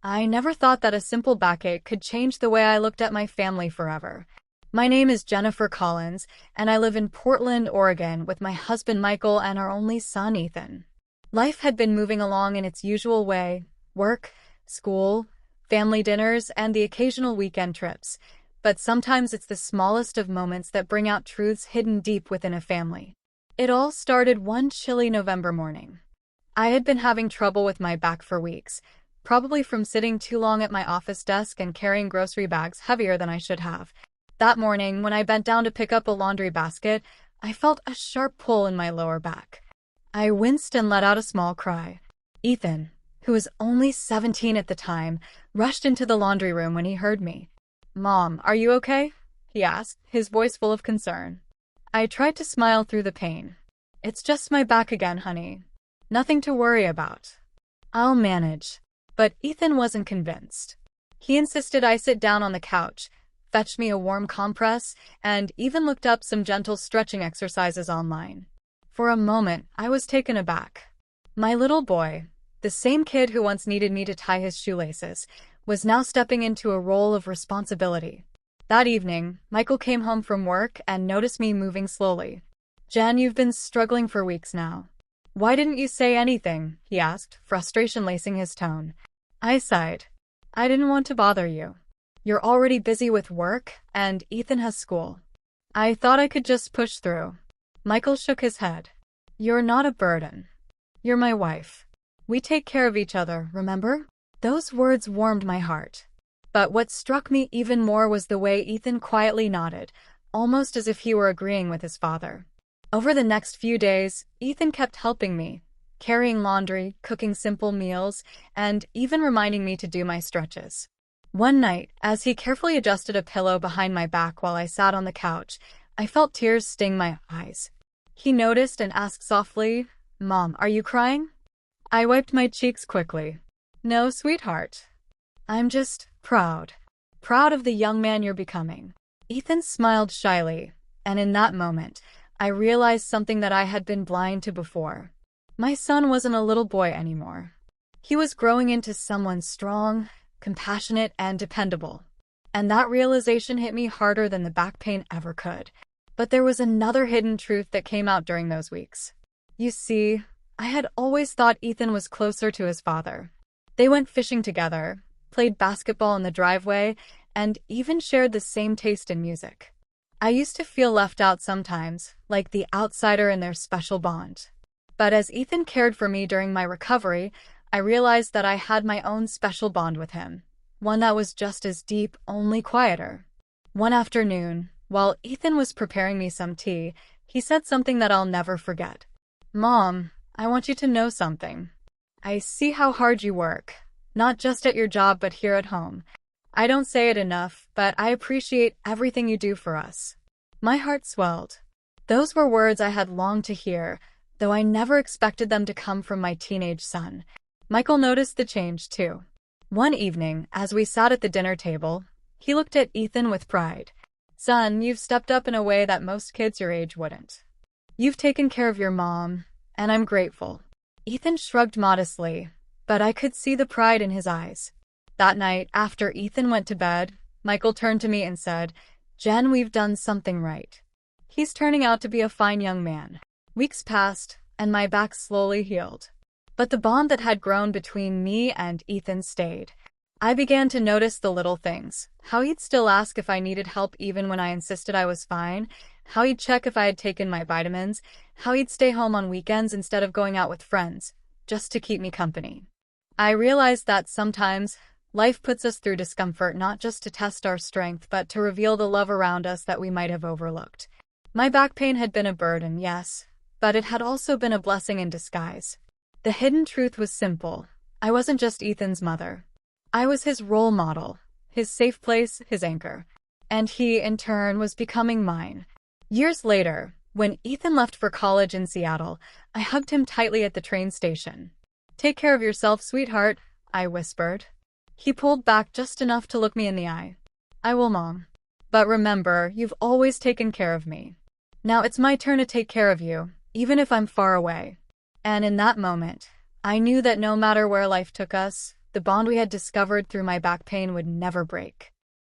I never thought that a simple backache could change the way I looked at my family forever. My name is Jennifer Collins, and I live in Portland, Oregon, with my husband Michael and our only son Ethan. Life had been moving along in its usual way: work, school, family dinners, and the occasional weekend trips. But sometimes it's the smallest of moments that bring out truths hidden deep within a family. It all started one chilly November morning. I had been having trouble with my back for weeks, probably from sitting too long at my office desk and carrying grocery bags heavier than I should have. That morning, when I bent down to pick up a laundry basket, I felt a sharp pull in my lower back. I winced and let out a small cry. Ethan, who was only 17 at the time, rushed into the laundry room when he heard me. "Mom, are you okay?" he asked, his voice full of concern. I tried to smile through the pain. "It's just my back again, honey. Nothing to worry about. I'll manage." But Ethan wasn't convinced. He insisted I sit down on the couch, fetched me a warm compress, and even looked up some gentle stretching exercises online. For a moment, I was taken aback. My little boy, the same kid who once needed me to tie his shoelaces, was now stepping into a role of responsibility. That evening, Michael came home from work and noticed me moving slowly. "Jen, you've been struggling for weeks now. Why didn't you say anything?" he asked, frustration lacing his tone. I sighed. "I didn't want to bother you. You're already busy with work, and Ethan has school. I thought I could just push through." Michael shook his head. "You're not a burden. You're my wife. We take care of each other, remember?" Those words warmed my heart. But what struck me even more was the way Ethan quietly nodded, almost as if he were agreeing with his father. Over the next few days, Ethan kept helping me, carrying laundry, cooking simple meals, and even reminding me to do my stretches. One night, as he carefully adjusted a pillow behind my back while I sat on the couch, I felt tears sting my eyes. He noticed and asked softly, "Mom, are you crying?" I wiped my cheeks quickly. "No, sweetheart. I'm just proud. Proud of the young man you're becoming." Ethan smiled shyly, and in that moment, I realized something that I had been blind to before. My son wasn't a little boy anymore. He was growing into someone strong, compassionate, and dependable. And that realization hit me harder than the back pain ever could. But there was another hidden truth that came out during those weeks. You see, I had always thought Ethan was closer to his father. They went fishing together, played basketball in the driveway, and even shared the same taste in music. I used to feel left out sometimes, like the outsider in their special bond. But as Ethan cared for me during my recovery, I realized that I had my own special bond with him, one that was just as deep, only quieter. One afternoon, while Ethan was preparing me some tea, he said something that I'll never forget. "Mom, I want you to know something. I see how hard you work, not just at your job but here at home. I don't say it enough, but I appreciate everything you do for us." My heart swelled. Those were words I had longed to hear, though I never expected them to come from my teenage son. Michael noticed the change, too. One evening, as we sat at the dinner table, he looked at Ethan with pride. "Son, you've stepped up in a way that most kids your age wouldn't. You've taken care of your mom, and I'm grateful." Ethan shrugged modestly, but I could see the pride in his eyes. That night, after Ethan went to bed, Michael turned to me and said, "Jen, we've done something right. He's turning out to be a fine young man." Weeks passed, and my back slowly healed. But the bond that had grown between me and Ethan stayed. I began to notice the little things: how he'd still ask if I needed help even when I insisted I was fine, how he'd check if I had taken my vitamins, how he'd stay home on weekends instead of going out with friends, just to keep me company. I realized that sometimes life puts us through discomfort not just to test our strength but to reveal the love around us that we might have overlooked. My back pain had been a burden, yes, but it had also been a blessing in disguise. The hidden truth was simple. I wasn't just Ethan's mother. I was his role model, his safe place, his anchor. And he, in turn, was becoming mine. Years later, when Ethan left for college in Seattle, I hugged him tightly at the train station. "Take care of yourself, sweetheart," I whispered. He pulled back just enough to look me in the eye. "I will, Mom. But remember, you've always taken care of me. Now it's my turn to take care of you, even if I'm far away." And in that moment, I knew that no matter where life took us, The bond we had discovered through my back pain would never break.